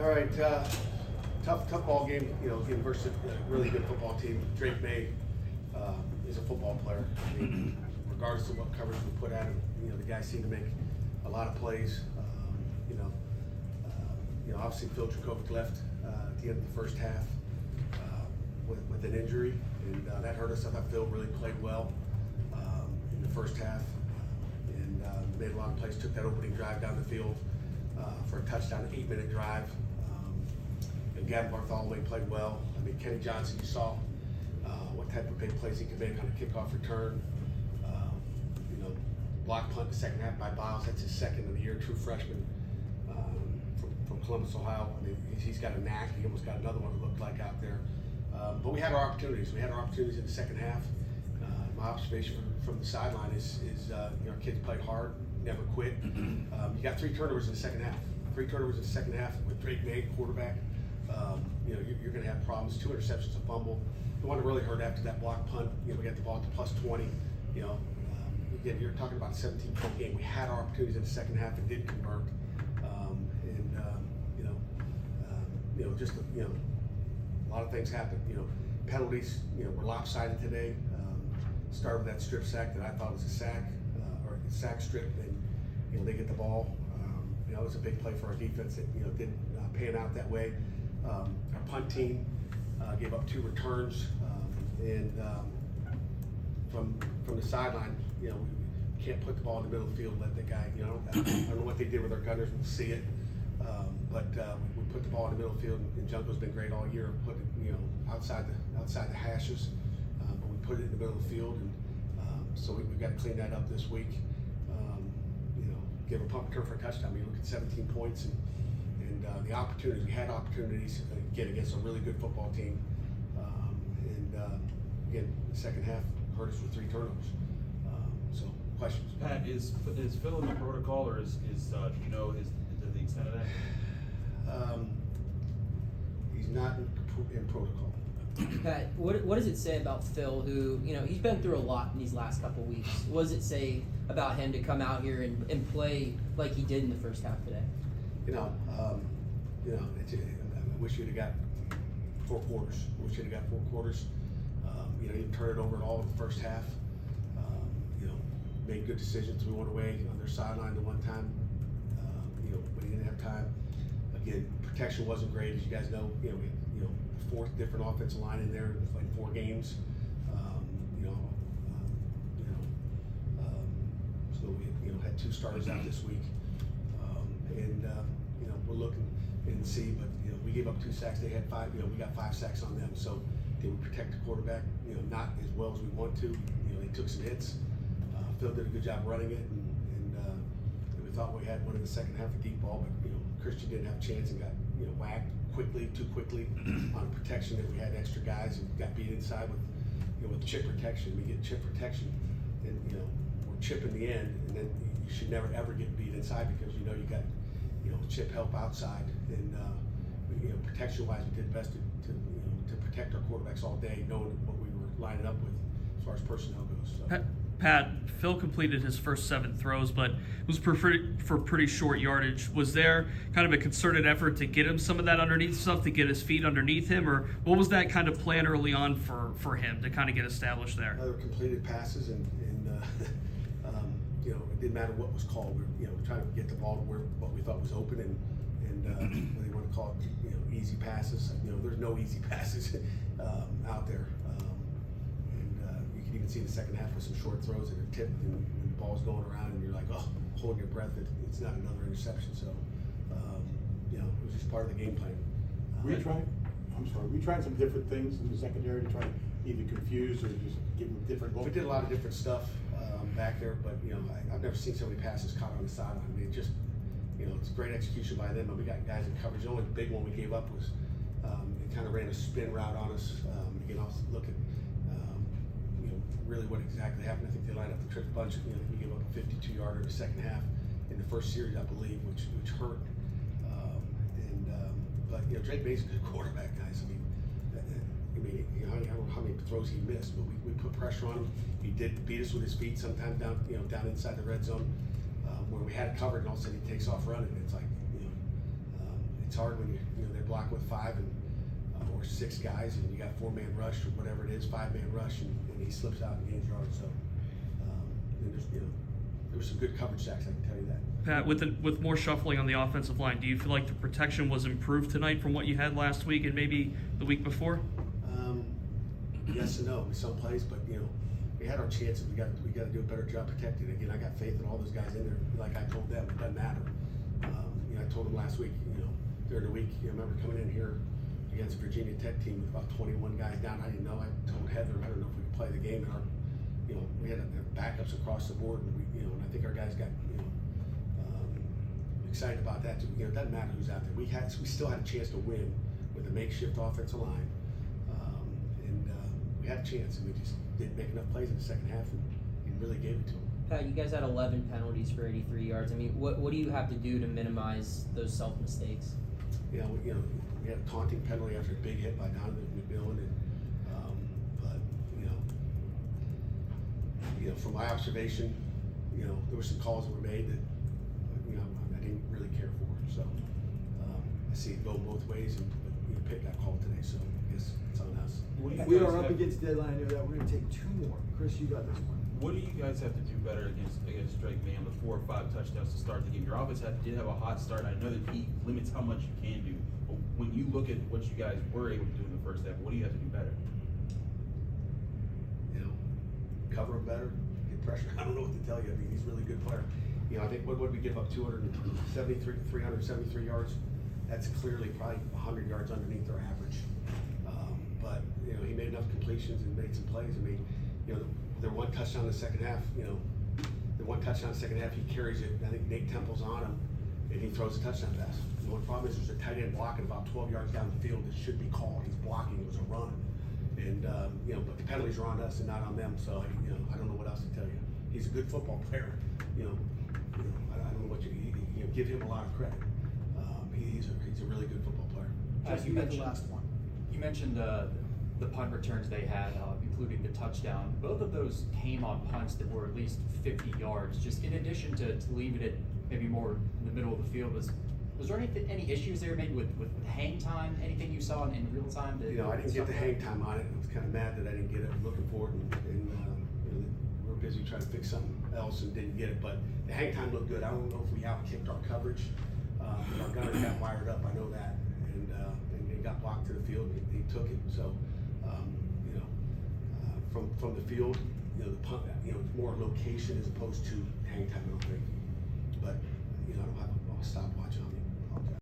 All right, tough ball game, again versus a really good football team. Drake Maye is a football player. I mean, regardless of what coverage we put at him, the guy seemed to make a lot of plays. Obviously Phil Dracovic left at the end of the first half with an injury, and that hurt us. I thought Phil really played well in the first half and made a lot of plays. Took that opening drive down the field for a touchdown, 8-minute drive. And Gavin Bartholomew played well. I mean, Kenny Johnson, you saw what type of big plays he could make on a kickoff return. Block punt in the second half by Biles. That's his second of the year, true freshman from Columbus, Ohio. I mean, he's got a knack. He almost got another one it looked like out there. But we had our opportunities. We had our opportunities in the second half. My observation from the sideline is our kids played hard, never quit. You got 3 turnovers in the second half. 3 turnovers in the second half with Drake Maye, quarterback. You're going to have problems. 2 interceptions, a fumble. The one that really hurt after that block punt, we got the ball to plus 20. Again, you're talking about a 17-point game. We had our opportunities in the second half and did convert. A lot of things happened. Penalties, were lopsided today. Started with that strip sack that I thought was a sack, or a sack strip, and they get the ball. It was a big play for our defense that didn't pan out that way. Our punt team gave up 2 returns, and from the sideline, we can't put the ball in the middle of the field and let the guy. I don't know what they did with our gunners. We'll see it, but we put the ball in the middle of the field, and Junko's been great all year. Put it outside the hashes, but we put it in the middle of the field, and so we've got to clean that up this week. Give a punt return for a touchdown. You look at 17 points and the opportunities. We had opportunities again against a really good football team, again, the second half hurt us with 3 turnovers. So questions? Pat, is Phil in the protocol, or is do you know the extent of that? He's not in protocol. Pat, what does it say about Phil, who, he's been through a lot in these last couple of weeks? What does it say about him to come out here and play like he did in the first half today? I wish you'd have got 4 quarters. You turn it over at all in the first half. Made good decisions. We went away on their sideline the one time, but he didn't have time. Again, protection wasn't great, as you guys know. We had 4 different offensive line in there, like 4 games. So we had 2 starters out this week, we're looking and see. But we gave up 2 sacks. They had 5. We got 5 sacks on them. So did we protect the quarterback? Not as well as we want to. They took some hits. Phil did a good job running it, and we thought we had one in the second half, a deep ball, but Christian didn't have a chance and got whacked too quickly on protection that we had extra guys and got beat inside with chip protection. We get chip protection, and we're chipping the end, and then you should never ever get beat inside because you got chip help outside, and protection wise we did best to protect our quarterbacks all day, knowing what we were lining up with as far as personnel goes. So. Pat, Phil completed his first 7 throws, but it was for pretty short yardage. Was there kind of a concerted effort to get him some of that underneath stuff, to get his feet underneath him, or what was that kind of plan early on for him to kind of get established there? Other completed passes, and it didn't matter what was called. We're trying to get the ball to where what we thought was open, and what they want to call it, easy passes. There's no easy passes out there. You can see the second half with some short throws that are tipped and the ball's going around and you're like, holding your breath. It's not another interception. So, it was just part of the game plan. We tried some different things in the secondary to try to either confuse or just give them different looks. We did a lot of different stuff back there, but I've never seen so many passes caught on the sideline. I mean, it's great execution by them. But we got guys in coverage. The only big one we gave up was it kind of ran a spin route on us. I'll look at really what exactly happened. I think they lined up the trick bunch. We gave up a 52-yarder in the second half in the first series, I believe, which hurt. But Drake Maye's a good quarterback, guys. I don't know how many throws he missed, but we put pressure on him. He did beat us with his feet sometimes down inside the red zone, where we had it covered, and all of a sudden he takes off running. It's like it's hard when they're blocking with 5 and or 6 guys, and you got 4-man rush or whatever it is, 5-man rush, and he slips out and gains yards. So and there were some good coverage sacks, I can tell you that. Pat, with more shuffling on the offensive line, do you feel like the protection was improved tonight from what you had last week and maybe the week before? Yes and no in some plays, but we had our chances. We got to do a better job protecting. Again, I got faith in all those guys in there. Like I told them, it doesn't matter. I told them last week. During the week, I remember coming in here against a Virginia Tech team with about 21 guys down. I didn't know. I told Heather, I don't know if we could play the game. And we had backups across the board, and and I think our guys got excited about that too. It doesn't matter who's out there. We still had a chance to win with a makeshift offensive line, and we had a chance, and we just didn't make enough plays in the second half, and really gave it to them. Pat, you guys had 11 penalties for 83 yards. I mean, what do you have to do to minimize those self mistakes? We had a taunting penalty after a big hit by Donovan McMillan, and but from my observation, there were some calls that were made that I didn't really care for. So I see it go both ways, and Pitt got called today, so I guess it's on us. We are up against deadline here that we're going to take 2 more. Chris, you got this one. What do you guys have to do better against Drake May on the 4 or 5 touchdowns to start the game? Your offense did have a hot start. I know that he limits how much you can do. But when you look at what you guys were able to do in the first half, what do you have to do better? Cover him better, get pressure. I don't know what to tell you. I mean, he's a really good player. I think what would we give up 373 yards? That's clearly probably 100 yards underneath our average. But he made enough completions and made some plays. I mean, the one touchdown in the second half. The one touchdown in the second half, he carries it. I think Nate Temple's on him, and he throws a touchdown pass. The only problem is there's a tight end blocking about 12 yards down the field that should be called. He's blocking. It was a run. And but the penalties are on us and not on them. So I don't know what else to tell you. He's a good football player. I don't know what you give him a lot of credit. He's a really good football player. Just You you got the mentioned- last one. You mentioned the punt returns they had, including the touchdown. Both of those came on punts that were at least 50 yards. Just in addition to leaving it maybe more in the middle of the field, was there any issues there maybe with hang time? Anything you saw in real time? I didn't get the hang time on it. I was kind of mad that I didn't get it. I was looking for it, and we were busy trying to fix something else and didn't get it. But the hang time looked good. I don't know if we outkicked our coverage. Our gunner got wired up. I know that, and it got blocked to the field. He took it. So, from the field, the punt, it's more location as opposed to hang time. I don't think. But I don't have a stopwatch on me.